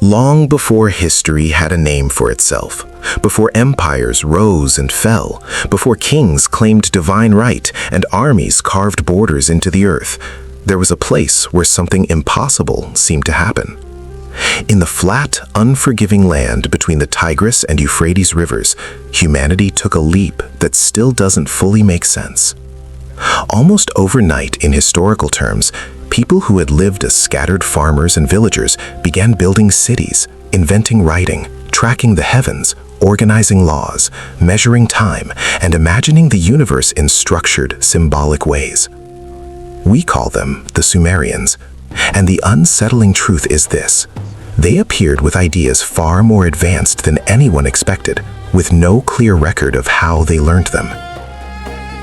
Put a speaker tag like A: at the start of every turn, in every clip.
A: Long before history had a name for itself, before empires rose and fell, before kings claimed divine right and armies carved borders into the earth, there was a place where something impossible seemed to happen. In the flat, unforgiving land between the Tigris and Euphrates rivers, humanity took a leap that still doesn't fully make sense. Almost overnight in historical terms, people who had lived as scattered farmers and villagers began building cities, inventing writing, tracking the heavens, organizing laws, measuring time, and imagining the universe in structured, symbolic ways. We call them the Sumerians, and the unsettling truth is this: they appeared with ideas far more advanced than anyone expected, with no clear record of how they learned them.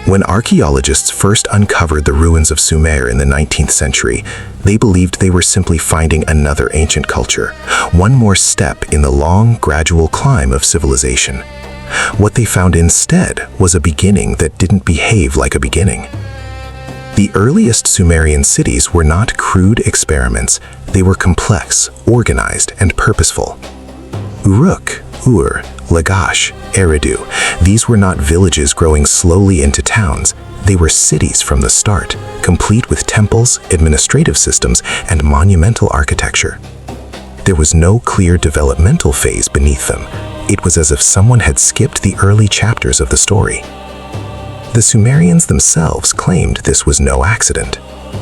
A: When archaeologists first uncovered the ruins of Sumer in the 19th century, they believed they were simply finding another ancient culture, one more step in the long, gradual climb of civilization. What they found instead was a beginning that didn't behave like a beginning. The earliest Sumerian cities were not crude experiments, they were complex, organized, and purposeful. Uruk, Ur, Lagash, Eridu, these were not villages growing slowly into towns. They were cities from the start, complete with temples, administrative systems, and monumental architecture. There was no clear developmental phase beneath them. It was as if someone had skipped the early chapters of the story. The Sumerians themselves claimed this was no accident.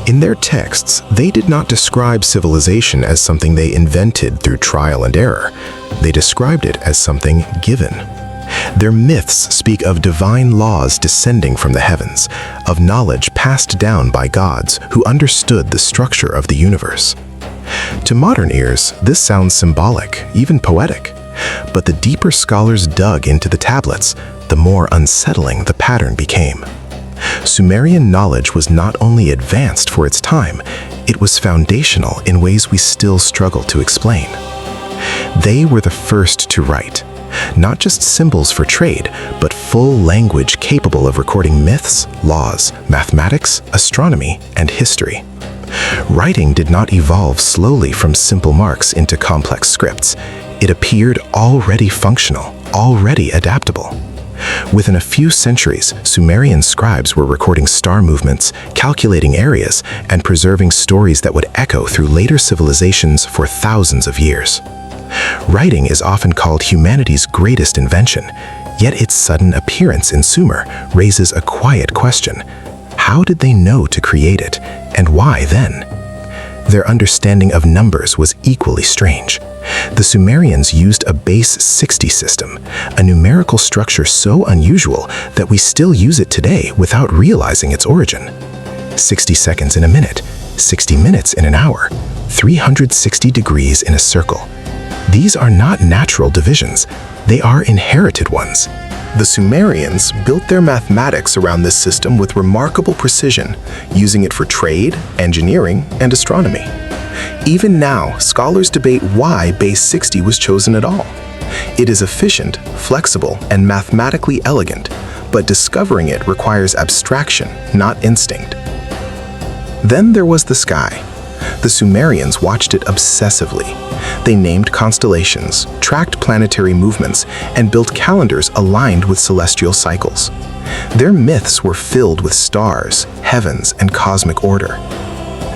A: In their texts, they did not describe civilization as something they invented through trial and error. They described it as something given. Their myths speak of divine laws descending from the heavens, of knowledge passed down by gods who understood the structure of the universe. To modern ears, this sounds symbolic, even poetic. But the deeper scholars dug into the tablets, the more unsettling the pattern became. Sumerian knowledge was not only advanced for its time, it was foundational in ways we still struggle to explain. They were the first to write, not just symbols for trade, but full language capable of recording myths, laws, mathematics, astronomy, and history. Writing did not evolve slowly from simple marks into complex scripts. It appeared already functional, already adaptable. Within a few centuries, Sumerian scribes were recording star movements, calculating areas, and preserving stories that would echo through later civilizations for thousands of years. Writing is often called humanity's greatest invention, yet its sudden appearance in Sumer raises a quiet question. How did they know to create it, and why then? Their understanding of numbers was equally strange. The Sumerians used a base 60 system, a numerical structure so unusual that we still use it today without realizing its origin. 60 seconds in a minute, 60 minutes in an hour, 360 degrees in a circle. These are not natural divisions, they are inherited ones. The Sumerians built their mathematics around this system with remarkable precision, using it for trade, engineering, and astronomy. Even now, scholars debate why base 60 was chosen at all. It is efficient, flexible, and mathematically elegant, but discovering it requires abstraction, not instinct. Then there was the sky. The Sumerians watched it obsessively. They named constellations, tracked planetary movements, and built calendars aligned with celestial cycles. Their myths were filled with stars, heavens, and cosmic order.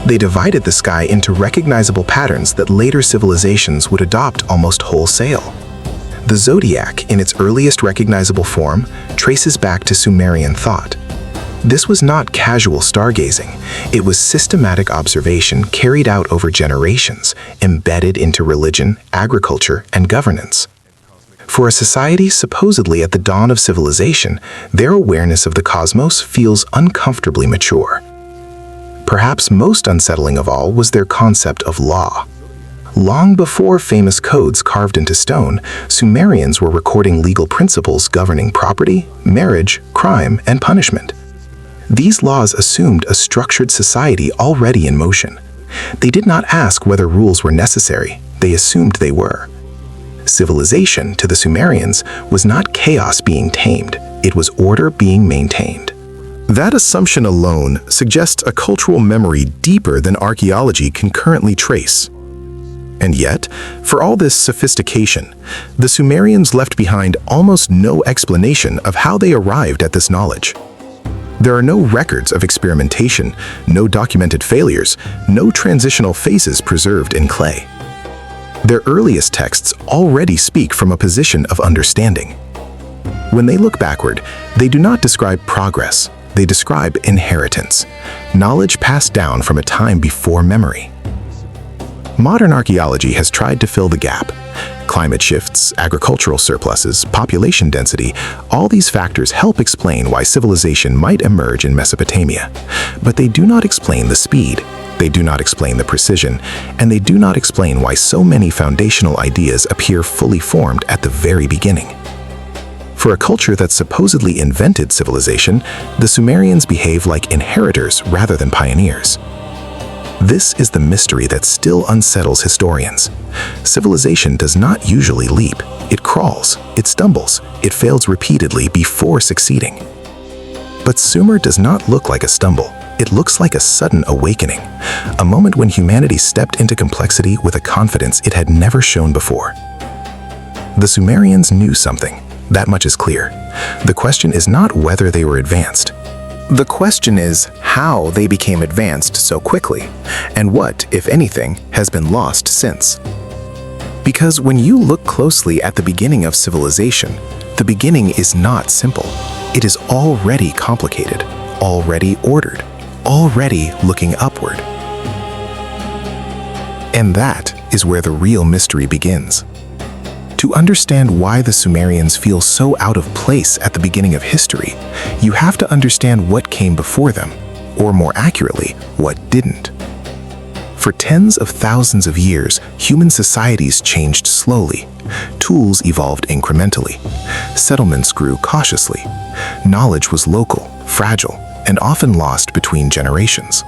A: They divided the sky into recognizable patterns that later civilizations would adopt almost wholesale. The zodiac, in its earliest recognizable form, traces back to Sumerian thought. This was not casual stargazing. It was systematic observation carried out over generations, embedded into religion, agriculture, and governance. For a society supposedly at the dawn of civilization, their awareness of the cosmos feels uncomfortably mature. Perhaps most unsettling of all was their concept of law. Long before famous codes carved into stone, Sumerians were recording legal principles governing property, marriage, crime, and punishment. These laws assumed a structured society already in motion. They did not ask whether rules were necessary, they assumed they were. Civilization, to the Sumerians, was not chaos being tamed, it was order being maintained. That assumption alone suggests a cultural memory deeper than archaeology can currently trace. And yet, for all this sophistication, the Sumerians left behind almost no explanation of how they arrived at this knowledge. There are no records of experimentation, no documented failures, no transitional phases preserved in clay. Their earliest texts already speak from a position of understanding. When they look backward, they do not describe progress, they describe inheritance, knowledge passed down from a time before memory. Modern archaeology has tried to fill the gap. Climate shifts, agricultural surpluses, population density, all these factors help explain why civilization might emerge in Mesopotamia. But they do not explain the speed, they do not explain the precision, and they do not explain why so many foundational ideas appear fully formed at the very beginning. For a culture that supposedly invented civilization, the Sumerians behave like inheritors rather than pioneers. This is the mystery that still unsettles historians. Civilization does not usually leap. It crawls, it stumbles, it fails repeatedly before succeeding. But Sumer does not look like a stumble. It looks like a sudden awakening, a moment when humanity stepped into complexity with a confidence it had never shown before. The Sumerians knew something. That much is clear. The question is not whether they were advanced. The question is how they became advanced so quickly, and what, if anything, has been lost since. Because when you look closely at the beginning of civilization, the beginning is not simple. It is already complicated, already ordered, already looking upward. And that is where the real mystery begins. To understand why the Sumerians feel so out of place at the beginning of history, you have to understand what came before them, or more accurately, what didn't. For tens of thousands of years, human societies changed slowly. Tools evolved incrementally. Settlements grew cautiously. Knowledge was local, fragile, and often lost between generations.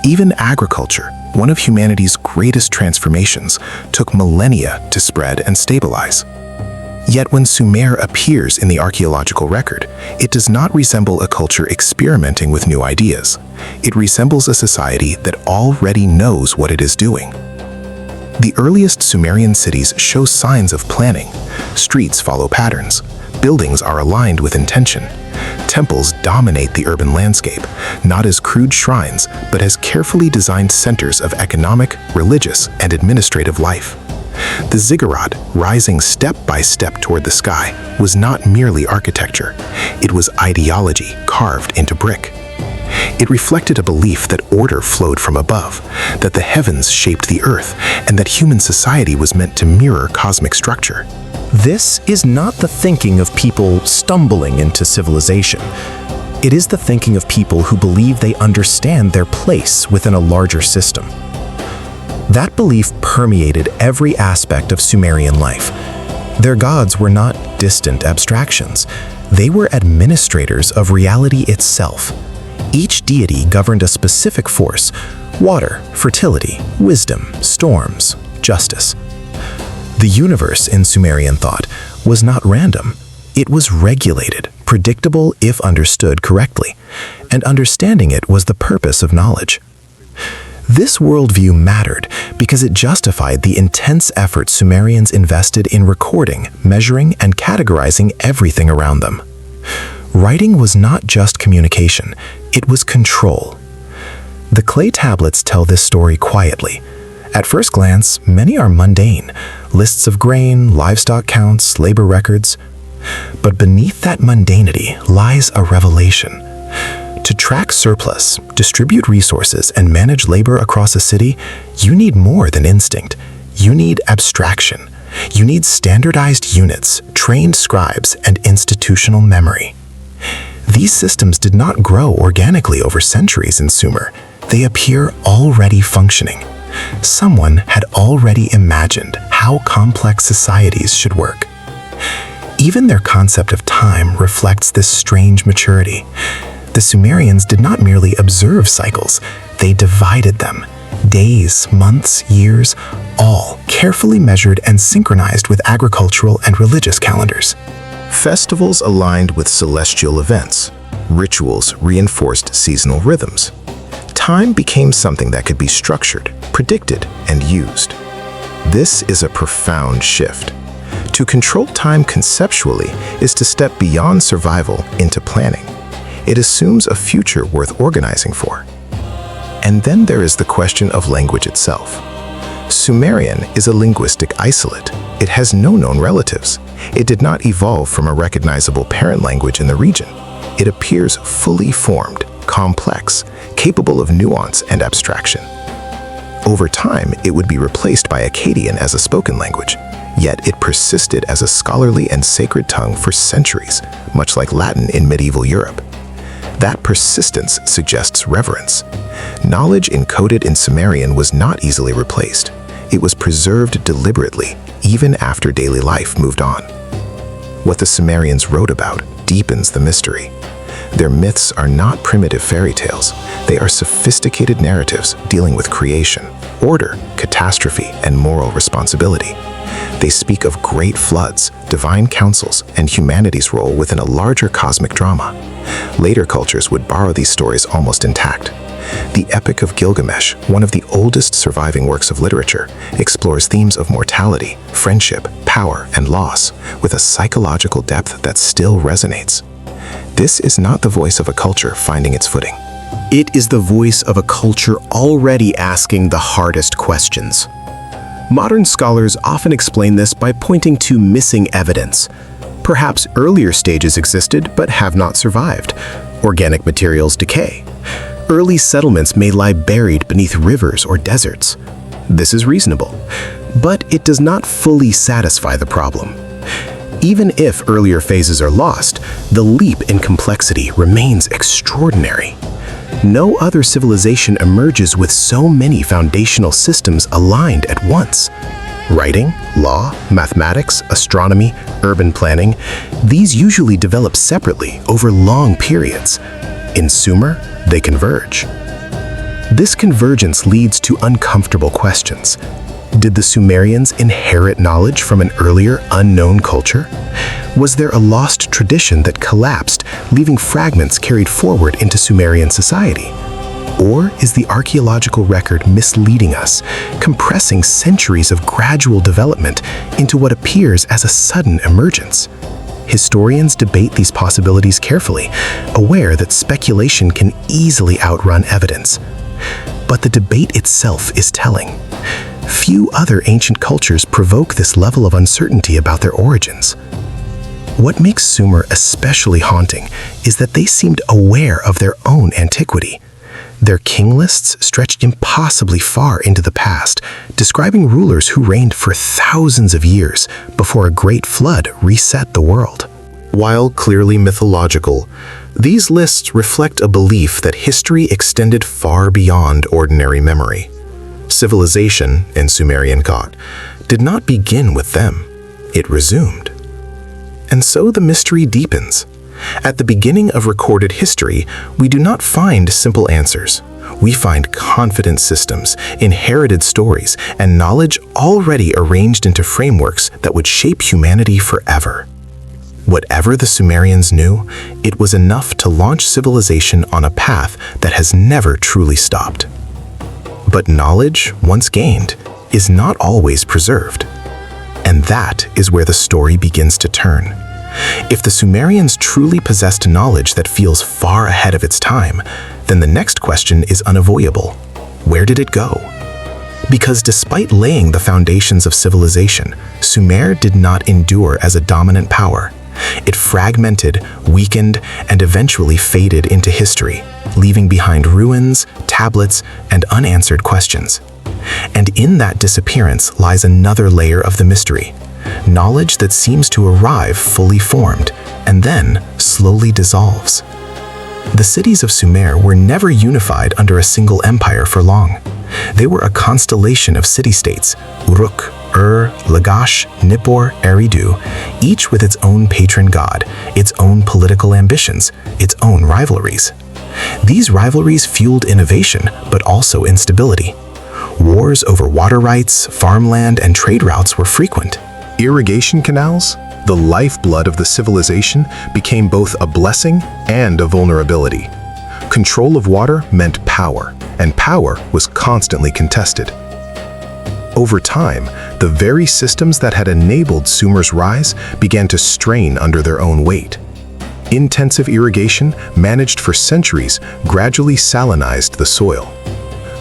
A: Even agriculture, one of humanity's greatest transformations, took millennia to spread and stabilize. Yet when Sumer appears in the archaeological record, it does not resemble a culture experimenting with new ideas. It resembles a society that already knows what it is doing. The earliest Sumerian cities show signs of planning. Streets follow patterns. Buildings are aligned with intention. Temples dominate the urban landscape, not as crude shrines, but as carefully designed centers of economic, religious, and administrative life. The ziggurat, rising step by step toward the sky, was not merely architecture. It was ideology carved into brick. It reflected a belief that order flowed from above, that the heavens shaped the earth, and that human society was meant to mirror cosmic structure. This is not the thinking of people stumbling into civilization. It is the thinking of people who believe they understand their place within a larger system. That belief permeated every aspect of Sumerian life. Their gods were not distant abstractions. They were administrators of reality itself. Each deity governed a specific force: water, fertility, wisdom, storms, justice. The universe in Sumerian thought was not random. It was regulated, predictable if understood correctly, and understanding it was the purpose of knowledge. This worldview mattered because it justified the intense effort Sumerians invested in recording, measuring, and categorizing everything around them. Writing was not just communication, it was control. The clay tablets tell this story quietly. At first glance, many are mundane: lists of grain, livestock counts, labor records. But beneath that mundanity lies a revelation. To track surplus, distribute resources, and manage labor across a city, you need more than instinct. You need abstraction. You need standardized units, trained scribes, and institutional memory. These systems did not grow organically over centuries in Sumer. They appear already functioning. Someone had already imagined how complex societies should work. Even their concept of time reflects this strange maturity. The Sumerians did not merely observe cycles, they divided them. Days, months, years, all carefully measured and synchronized with agricultural and religious calendars. Festivals aligned with celestial events. Rituals reinforced seasonal rhythms. Time became something that could be structured, predicted, and used. This is a profound shift. To control time conceptually is to step beyond survival into planning. It assumes a future worth organizing for. And then there is the question of language itself. Sumerian is a linguistic isolate. It has no known relatives. It did not evolve from a recognizable parent language in the region. It appears fully formed, complex, capable of nuance and abstraction. Over time, it would be replaced by Akkadian as a spoken language, yet it persisted as a scholarly and sacred tongue for centuries, much like Latin in medieval Europe. That persistence suggests reverence. Knowledge encoded in Sumerian was not easily replaced. It was preserved deliberately, even after daily life moved on. What the Sumerians wrote about deepens the mystery. Their myths are not primitive fairy tales. They are sophisticated narratives dealing with creation, order, catastrophe, and moral responsibility. They speak of great floods, divine councils, and humanity's role within a larger cosmic drama. Later cultures would borrow these stories almost intact. The Epic of Gilgamesh, one of the oldest surviving works of literature, explores themes of mortality, friendship, power, and loss with a psychological depth that still resonates. This is not the voice of a culture finding its footing.
B: It is the voice of a culture already asking the hardest questions. Modern scholars often explain this by pointing to missing evidence. Perhaps earlier stages existed but have not survived. Organic materials decay. Early settlements may lie buried beneath rivers or deserts. This is reasonable, but it does not fully satisfy the problem. Even if earlier phases are lost, the leap in complexity remains extraordinary. No other civilization emerges with so many foundational systems aligned at once. Writing, law, mathematics, astronomy, urban planning, these usually develop separately over long periods. In Sumer, they converge. This convergence leads to uncomfortable questions. Did the Sumerians inherit knowledge from an earlier, unknown culture? Was there a lost tradition that collapsed, leaving fragments carried forward into Sumerian society? Or is the archaeological record misleading us, compressing centuries of gradual development into what appears as a sudden emergence? Historians debate these possibilities carefully, aware that speculation can easily outrun evidence. But the debate itself is telling. Few other ancient cultures provoke this level of uncertainty about their origins. What makes Sumer especially haunting is that they seemed aware of their own antiquity. Their king lists stretched impossibly far into the past, describing rulers who reigned for thousands of years before a great flood reset the world.
A: While clearly mythological, these lists reflect a belief that history extended far beyond ordinary memory. Civilization, in Sumerian thought, did not begin with them. It resumed. And so the mystery deepens. At the beginning of recorded history, we do not find simple answers. We find confident systems, inherited stories, and knowledge already arranged into frameworks that would shape humanity forever. Whatever the Sumerians knew, it was enough to launch civilization on a path that has never truly stopped. But knowledge, once gained, is not always preserved. And that is where the story begins to turn. If the Sumerians truly possessed knowledge that feels far ahead of its time, then the next question is unavoidable. Where did it go? Because despite laying the foundations of civilization, Sumer did not endure as a dominant power. It fragmented, weakened, and eventually faded into history, leaving behind ruins, tablets, and unanswered questions. And in that disappearance lies another layer of the mystery. Knowledge that seems to arrive fully formed, and then slowly dissolves. The cities of Sumer were never unified under a single empire for long. They were a constellation of city-states, Uruk, Lagash, Nippur, Eridu, each with its own patron god, its own political ambitions, its own rivalries. These rivalries fueled innovation, but also instability. Wars over water rights, farmland, and trade routes were frequent. Irrigation canals, the lifeblood of the civilization, became both a blessing and a vulnerability. Control of water meant power, and power was constantly contested. Over time, the very systems that had enabled Sumer's rise began to strain under their own weight. Intensive irrigation, managed for centuries, gradually salinized the soil.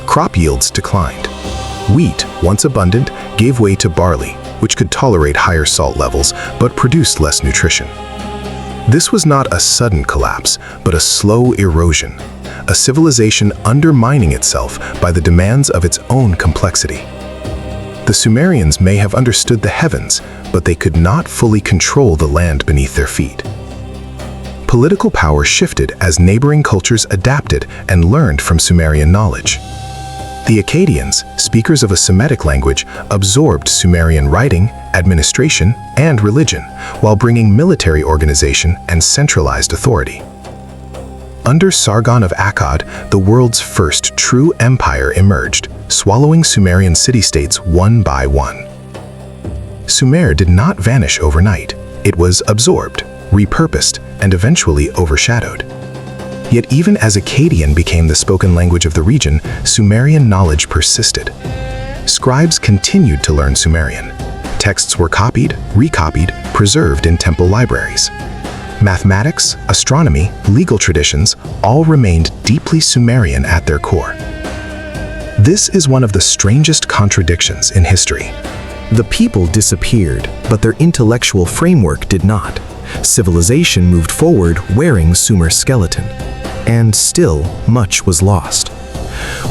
A: Crop yields declined. Wheat, once abundant, gave way to barley, which could tolerate higher salt levels but produced less nutrition. This was not a sudden collapse, but a slow erosion, a civilization undermining itself by the demands of its own complexity. The Sumerians may have understood the heavens, but they could not fully control the land beneath their feet. Political power shifted as neighboring cultures adapted and learned from Sumerian knowledge. The Akkadians, speakers of a Semitic language, absorbed Sumerian writing, administration, and religion, while bringing military organization and centralized authority. Under Sargon of Akkad, the world's first true empire emerged, swallowing Sumerian city-states one by one. Sumer did not vanish overnight. It was absorbed, repurposed, and eventually overshadowed. Yet even as Akkadian became the spoken language of the region, Sumerian knowledge persisted. Scribes continued to learn Sumerian. Texts were copied, recopied, preserved in temple libraries. Mathematics, astronomy, legal traditions all remained deeply Sumerian at their core. This is one of the strangest contradictions in history. The people disappeared, but their intellectual framework did not. Civilization moved forward wearing Sumer's skeleton. And still, much was lost.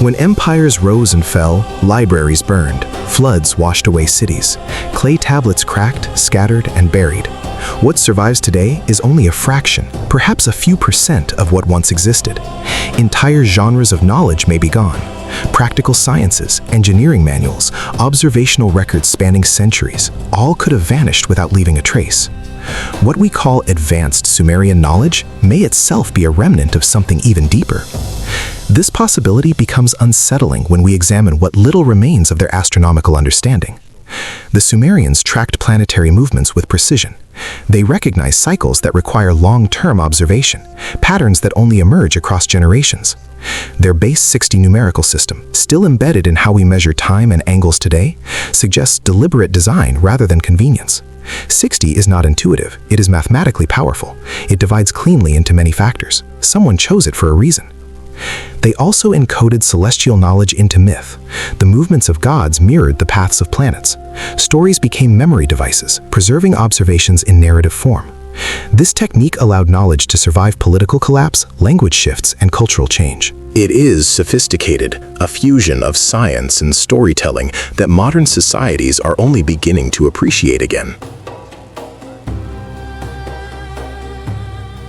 A: When empires rose and fell, libraries burned, floods washed away cities, clay tablets cracked, scattered, and buried. What survives today is only a fraction, perhaps a few % of what once existed. Entire genres of knowledge may be gone. Practical sciences, engineering manuals, observational records spanning centuries, all could have vanished without leaving a trace. What we call advanced Sumerian knowledge may itself be a remnant of something even deeper. This possibility becomes unsettling when we examine what little remains of their astronomical understanding. The Sumerians tracked planetary movements with precision. They recognized cycles that require long-term observation, patterns that only emerge across generations. Their base 60 numerical system, still embedded in how we measure time and angles today, suggests deliberate design rather than convenience. 60 is not intuitive, it is mathematically powerful. It divides cleanly into many factors. Someone chose it for a reason. They also encoded celestial knowledge into myth. The movements of gods mirrored the paths of planets. Stories became memory devices, preserving observations in narrative form. This technique allowed knowledge to survive political collapse, language shifts, and cultural change.
B: It is sophisticated, a fusion of science and storytelling that modern societies are only beginning to appreciate again.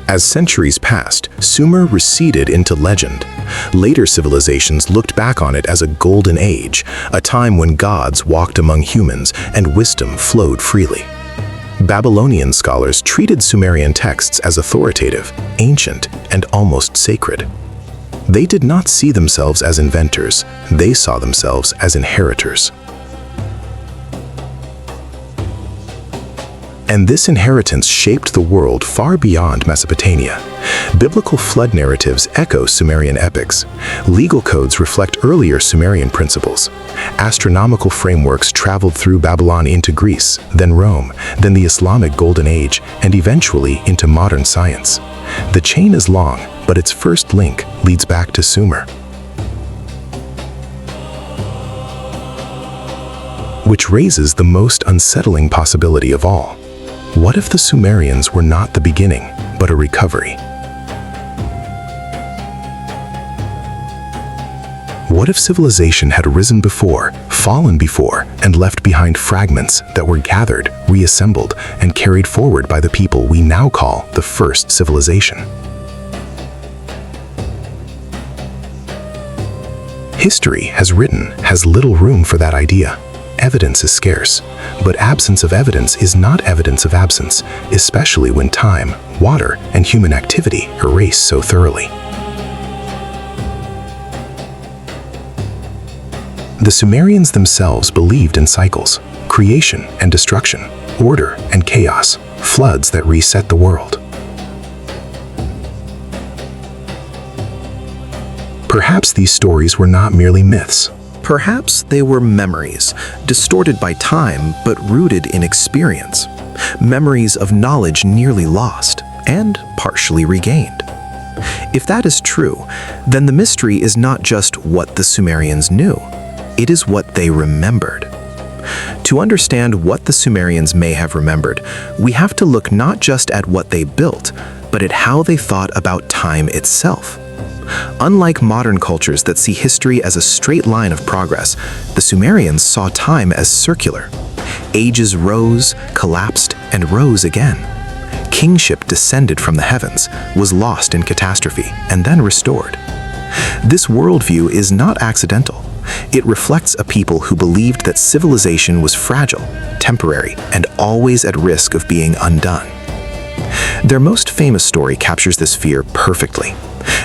B: As centuries passed, Sumer receded into legend. Later civilizations looked back on it as a golden age, a time when gods walked among humans and wisdom flowed freely. Babylonian scholars treated Sumerian texts as authoritative, ancient, and almost sacred. They did not see themselves as inventors, they saw themselves as inheritors. And this inheritance shaped the world far beyond Mesopotamia. Biblical flood narratives echo Sumerian epics. Legal codes reflect earlier Sumerian principles. Astronomical frameworks traveled through Babylon into Greece, then Rome, then the Islamic Golden Age, and eventually into modern science. The chain is long, but its first link leads back to Sumer. Which raises the most unsettling possibility of all. What if the Sumerians were not the beginning, but a recovery? What if civilization had risen before, fallen before, and left behind fragments that were gathered, reassembled, and carried forward by the people we now call the first civilization? History has little room for that idea. Evidence is scarce, but absence of evidence is not evidence of absence, especially when time, water, and human activity erase so thoroughly. The Sumerians themselves believed in cycles, creation and destruction, order and chaos, floods that reset the world. Perhaps these stories were not merely myths.
A: Perhaps they were memories, distorted by time but rooted in experience. Memories of knowledge nearly lost and partially regained. If that is true, then the mystery is not just what the Sumerians knew, it is what they remembered. To understand what the Sumerians may have remembered, we have to look not just at what they built, but at how they thought about time itself. Unlike modern cultures that see history as a straight line of progress, the Sumerians saw time as circular. Ages rose, collapsed, and rose again. Kingship descended from the heavens, was lost in catastrophe, and then restored. This worldview is not accidental. It reflects a people who believed that civilization was fragile, temporary, and always at risk of being undone. Their most famous story captures this fear perfectly.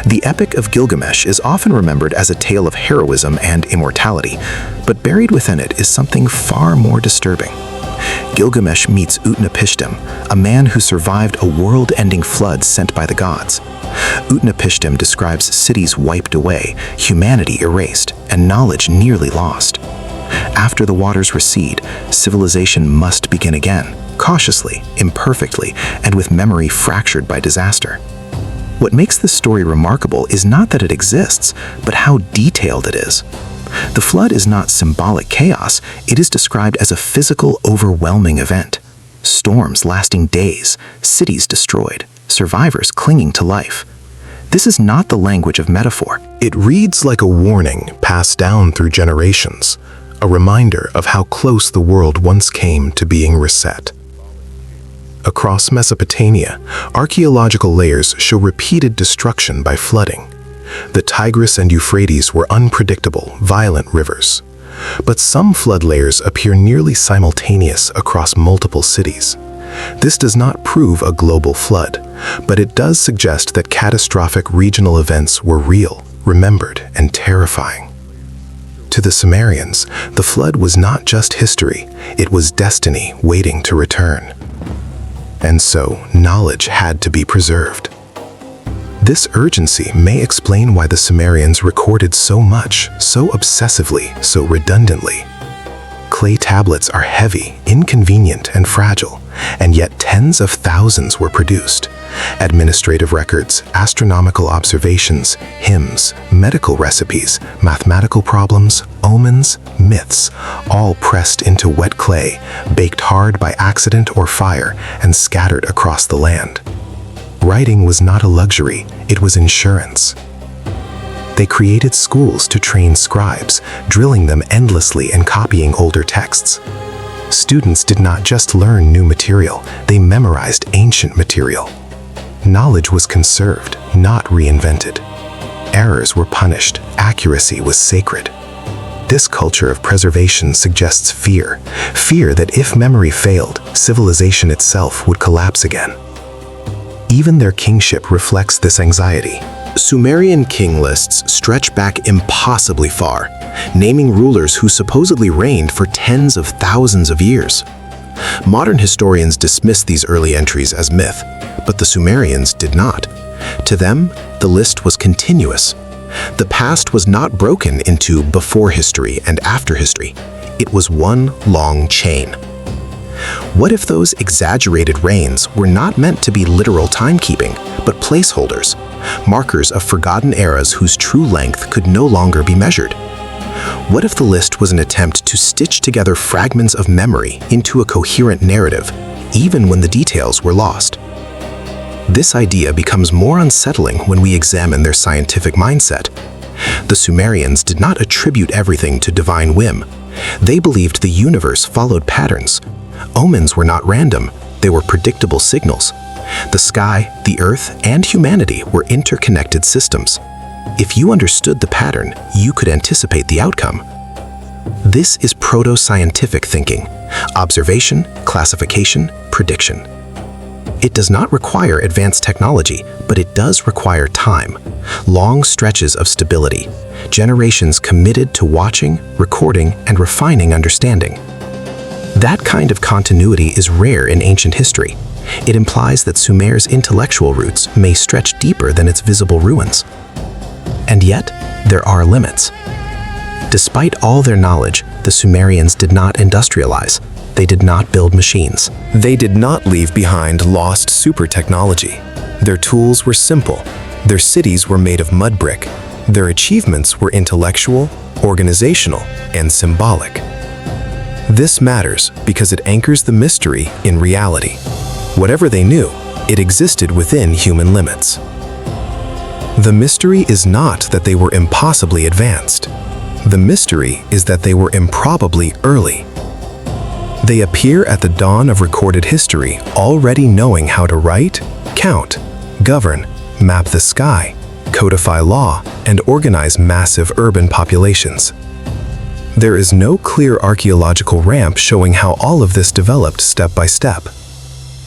A: The Epic of Gilgamesh is often remembered as a tale of heroism and immortality, but buried within it is something far more disturbing. Gilgamesh meets Utnapishtim, a man who survived a world-ending flood sent by the gods. Utnapishtim describes cities wiped away, humanity erased, and knowledge nearly lost. After the waters recede, civilization must begin again, cautiously, imperfectly, and with memory fractured by disaster. What makes this story remarkable is not that it exists, but how detailed it is. The flood is not symbolic chaos, it is described as a physical, overwhelming event. Storms lasting days, cities destroyed, survivors clinging to life. This is not the language of metaphor.
B: It reads like a warning passed down through generations, a reminder of how close the world once came to being reset. Across Mesopotamia, archaeological layers show repeated destruction by flooding. The Tigris and Euphrates were unpredictable, violent rivers. But some flood layers appear nearly simultaneous across multiple cities. This does not prove a global flood, but it does suggest that catastrophic regional events were real, remembered, and terrifying. To the Sumerians, the flood was not just history, it was destiny waiting to return. And so, knowledge had to be preserved. This urgency may explain why the Sumerians recorded so much, so obsessively, so redundantly. Clay tablets are heavy, inconvenient, and fragile, and yet tens of thousands were produced. Administrative records, astronomical observations, hymns, medical recipes, mathematical problems, omens, myths, all pressed into wet clay, baked hard by accident or fire, and scattered across the land. Writing was not a luxury, it was insurance. They created schools to train scribes, drilling them endlessly and copying older texts. Students did not just learn new material, they memorized ancient material. Knowledge was conserved, not reinvented. Errors were punished, accuracy was sacred. This culture of preservation suggests fear that if memory failed, civilization itself would collapse again. Even their kingship reflects this anxiety. Sumerian king lists stretch back impossibly far, naming rulers who supposedly reigned for tens of thousands of years. Modern historians dismiss these early entries as myth, but the Sumerians did not. To them, the list was continuous. The past was not broken into before history and after history. It was one long chain. What if those exaggerated reigns were not meant to be literal timekeeping, but placeholders, markers of forgotten eras whose true length could no longer be measured? What if the list was an attempt to stitch together fragments of memory into a coherent narrative, even when the details were lost? This idea becomes more unsettling when we examine their scientific mindset. The Sumerians did not attribute everything to divine whim. They believed the universe followed patterns. Omens were not random, they were predictable signals. The sky, the earth, and humanity were interconnected systems. If you understood the pattern, you could anticipate the outcome. This is proto-scientific thinking: observation, classification, prediction. It does not require advanced technology, but it does require time, long stretches of stability, generations committed to watching, recording, and refining understanding. That kind of continuity is rare in ancient history. It implies that Sumer's intellectual roots may stretch deeper than its visible ruins. And yet, there are limits. Despite all their knowledge, the Sumerians did not industrialize. They did not build machines.
A: They did not leave behind lost super technology. Their tools were simple. Their cities were made of mud brick. Their achievements were intellectual, organizational, and symbolic. This matters because it anchors the mystery in reality. Whatever they knew, it existed within human limits. The mystery is not that they were impossibly advanced. The mystery is that they were improbably early. They appear at the dawn of recorded history, already knowing how to write, count, govern, map the sky, codify law, and organize massive urban populations. There is no clear archaeological ramp showing how all of this developed step by step.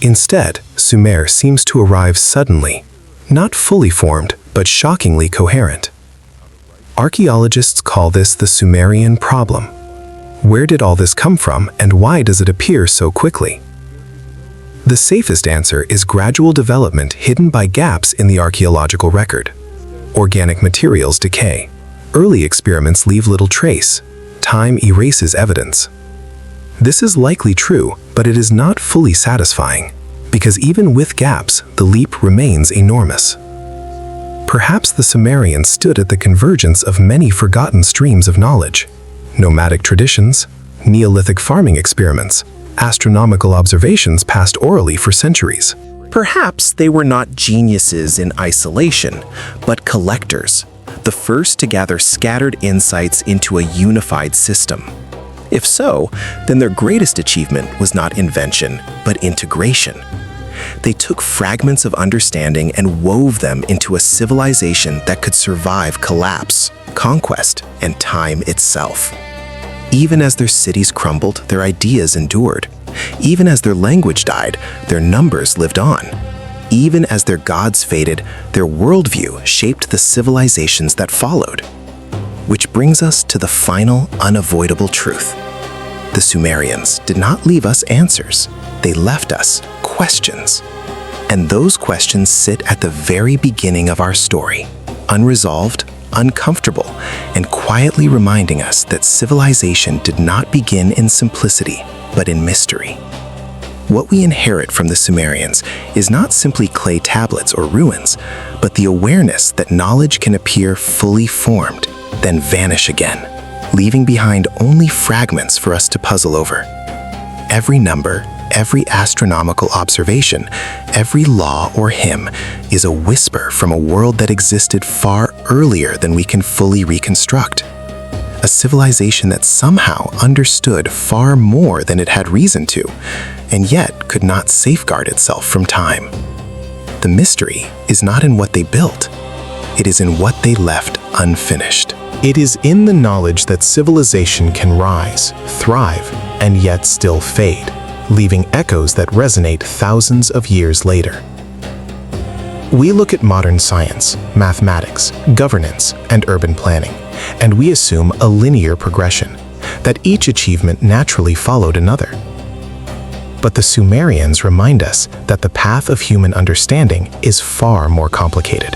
A: Instead, Sumer seems to arrive suddenly, not fully formed, but shockingly coherent. Archaeologists call this the Sumerian problem. Where did all this come from, and why does it appear so quickly? The safest answer is gradual development hidden by gaps in the archaeological record. Organic materials decay. Early experiments leave little trace. Time erases evidence. This is likely true, but it is not fully satisfying, because even with gaps, the leap remains enormous. Perhaps the Sumerians stood at the convergence of many forgotten streams of knowledge. Nomadic traditions, Neolithic farming experiments, astronomical observations passed orally for centuries.
C: Perhaps they were not geniuses in isolation, but collectors, the first to gather scattered insights into a unified system. If so, then their greatest achievement was not invention, but integration. They took fragments of understanding and wove them into a civilization that could survive collapse, conquest, and time itself. Even as their cities crumbled, their ideas endured. Even as their language died, their numbers lived on. Even as their gods faded, their worldview shaped the civilizations that followed. Which brings us to the final, unavoidable truth. The Sumerians did not leave us answers. They left us questions. And those questions sit at the very beginning of our story, unresolved, uncomfortable, and quietly reminding us that civilization did not begin in simplicity, but in mystery. What we inherit from the Sumerians is not simply clay tablets or ruins, but the awareness that knowledge can appear fully formed, then vanish again, leaving behind only fragments for us to puzzle over. Every number, every astronomical observation, every law or hymn is a whisper from a world that existed far earlier than we can fully reconstruct. A civilization that somehow understood far more than it had reason to, and yet could not safeguard itself from time. The mystery is not in what they built, it is in what they left unfinished.
B: It is in the knowledge that civilization can rise, thrive, and yet still fade, leaving echoes that resonate thousands of years later. We look at modern science, mathematics, governance, and urban planning, and we assume a linear progression, that each achievement naturally followed another. But the Sumerians remind us that the path of human understanding is far more complicated.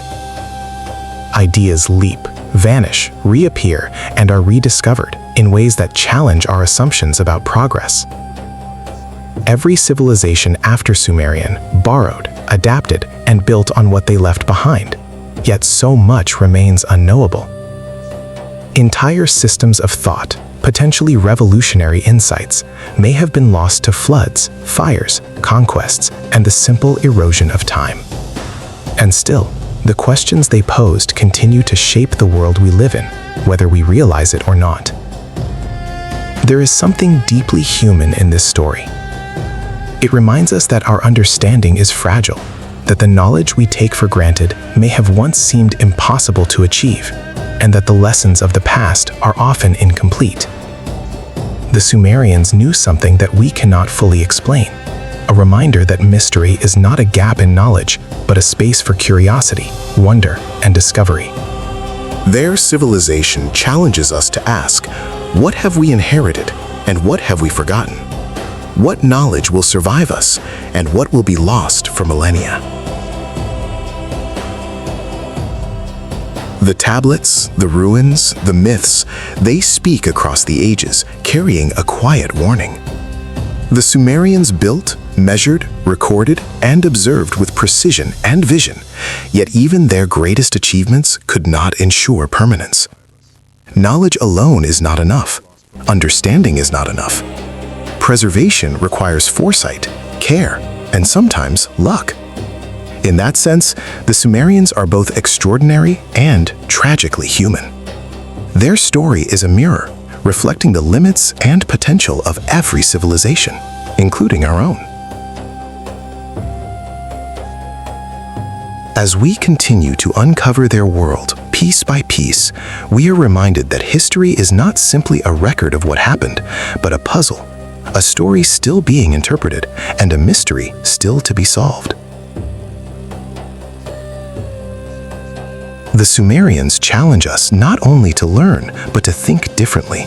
B: Ideas leap, vanish, reappear, and are rediscovered in ways that challenge our assumptions about progress. Every civilization after Sumerian borrowed, adapted, and built on what they left behind, yet so much remains unknowable. Entire systems of thought, potentially revolutionary insights, may have been lost to floods, fires, conquests, and the simple erosion of time. And still, the questions they posed continue to shape the world we live in, whether we realize it or not. There is something deeply human in this story. It reminds us that our understanding is fragile, that the knowledge we take for granted may have once seemed impossible to achieve, and that the lessons of the past are often incomplete. The Sumerians knew something that we cannot fully explain, a reminder that mystery is not a gap in knowledge, but a space for curiosity, wonder, and discovery.
A: Their civilization challenges us to ask, what have we inherited and what have we forgotten? What knowledge will survive us and what will be lost for millennia? The tablets, the ruins, the myths, they speak across the ages, carrying a quiet warning. The Sumerians built, measured, recorded, and observed with precision and vision, yet even their greatest achievements could not ensure permanence. Knowledge alone is not enough. Understanding is not enough. Preservation requires foresight, care, and sometimes luck. In that sense, the Sumerians are both extraordinary and tragically human. Their story is a mirror, reflecting the limits and potential of every civilization, including our own. As we continue to uncover their world, piece by piece, we are reminded that history is not simply a record of what happened, but a puzzle, a story still being interpreted, and a mystery still to be solved. The Sumerians challenge us not only to learn, but to think differently,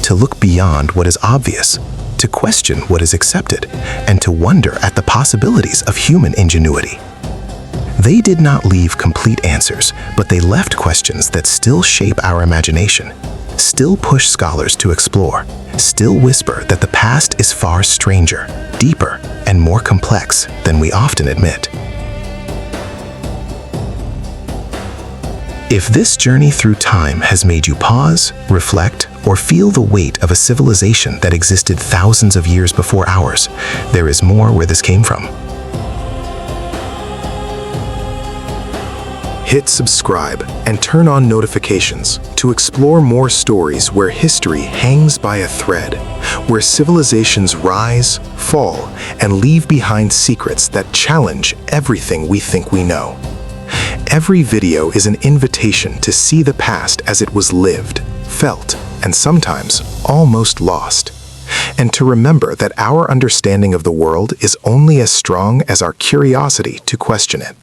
A: to look beyond what is obvious, to question what is accepted, and to wonder at the possibilities of human ingenuity. They did not leave complete answers, but they left questions that still shape our imagination, still push scholars to explore, still whisper that the past is far stranger, deeper, and more complex than we often admit. If this journey through time has made you pause, reflect, or feel the weight of a civilization that existed thousands of years before ours, there is more where this came from.
B: Hit subscribe and turn on notifications to explore more stories where history hangs by a thread, where civilizations rise, fall, and leave behind secrets that challenge everything we think we know. Every video is an invitation to see the past as it was lived, felt, and sometimes almost lost. And to remember that our understanding of the world is only as strong as our curiosity to question it.